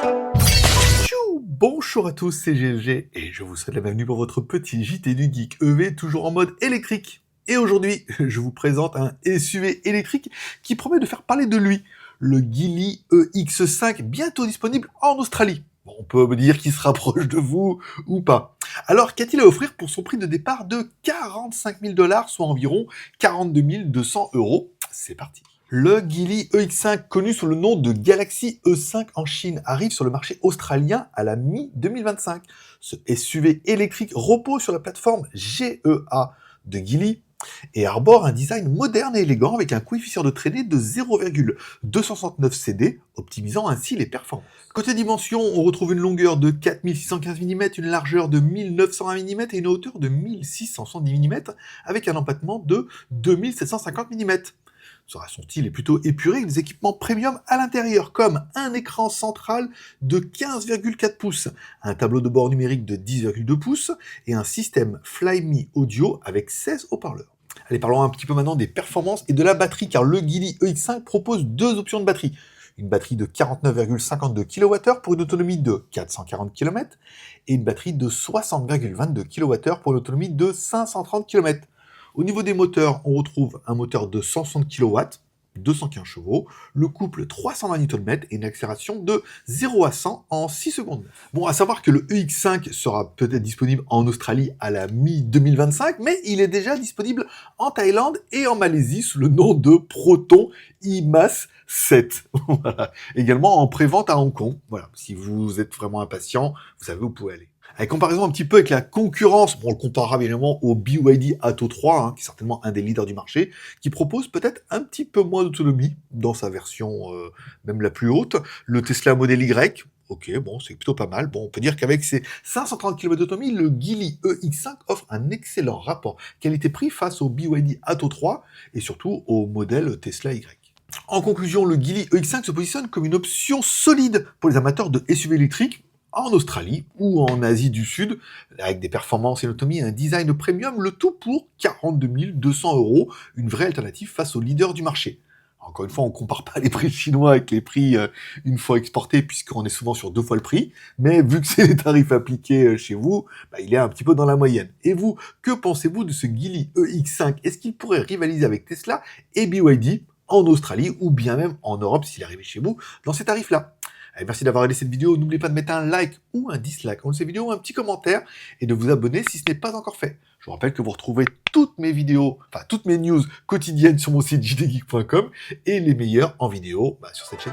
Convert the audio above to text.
Tchou. Bonjour à tous, c'est GLG et je vous souhaite la bienvenue pour votre petit JT du Geek EV, toujours en mode électrique. Et aujourd'hui, je vous présente un SUV électrique qui promet de faire parler de lui, le Geely EX5, bientôt disponible en Australie. Bon, on peut me dire qu'il se rapproche de vous ou pas. Alors, qu'a-t-il à offrir pour son prix de départ de 45 000 $, soit environ 42 200 €? C'est parti. Le Geely EX5, connu sous le nom de Galaxy E5 en Chine, arrive sur le marché australien à la mi-2025. Ce SUV électrique repose sur la plateforme GEA de Geely et arbore un design moderne et élégant avec un coefficient de traînée de 0,269 CD, optimisant ainsi les performances. Côté dimension, on retrouve une longueur de 4615 mm, une largeur de 1920 mm et une hauteur de 1670 mm avec un empattement de 2750 mm. Son style est plutôt épuré avec des équipements premium à l'intérieur, comme un écran central de 15,4 pouces, un tableau de bord numérique de 10,2 pouces et un système Flyme Audio avec 16 haut-parleurs. Allez, parlons un petit peu maintenant des performances et de la batterie, car le Geely EX5 propose deux options de batterie. Une batterie de 49,52 kWh pour une autonomie de 440 km et une batterie de 60,22 kWh pour une autonomie de 530 km. Au niveau des moteurs, on retrouve un moteur de 160 kW, 215 chevaux, le couple 320 Nm et une accélération de 0 à 100 en 6 secondes. Bon, à savoir que le EX5 sera peut-être disponible en Australie à la mi-2025, mais il est déjà disponible en Thaïlande et en Malaisie sous le nom de Proton IMAS 7. Voilà. Également en pré-vente à Hong Kong. Voilà. Si vous êtes vraiment impatient, vous savez où vous pouvez aller. Avec comparaison un petit peu avec la concurrence, bon, on le comparera évidemment au BYD Atto 3, qui est certainement un des leaders du marché, qui propose peut-être un petit peu moins d'autonomie dans sa version même la plus haute. Le Tesla Model Y, ok, bon, c'est plutôt pas mal. Bon, on peut dire qu'avec ses 530 km d'autonomie, le Geely EX5 offre un excellent rapport qualité-prix face au BYD Atto 3 et surtout au modèle Tesla Y. En conclusion, le Geely EX5 se positionne comme une option solide pour les amateurs de SUV électriques en Australie ou en Asie du Sud, avec des performances et une autonomie et un design premium, le tout pour 42 200 €, une vraie alternative face aux leaders du marché. Encore une fois, on ne compare pas les prix chinois avec les prix une fois exportés, puisqu'on est souvent sur 2 fois le prix, mais vu que c'est les tarifs appliqués chez vous, il est un petit peu dans la moyenne. Et vous, que pensez-vous de ce Geely EX5? Est-ce qu'il pourrait rivaliser avec Tesla et BYD en Australie, ou bien même en Europe, s'il arrivait chez vous, dans ces tarifs-là? Allez, merci d'avoir regardé cette vidéo. N'oubliez pas de mettre un like ou un dislike en cette vidéo, un petit commentaire et de vous abonner si ce n'est pas encore fait. Je vous rappelle que vous retrouvez toutes mes vidéos, enfin toutes mes news quotidiennes sur mon site jdgeek.com et les meilleures en vidéo sur cette chaîne.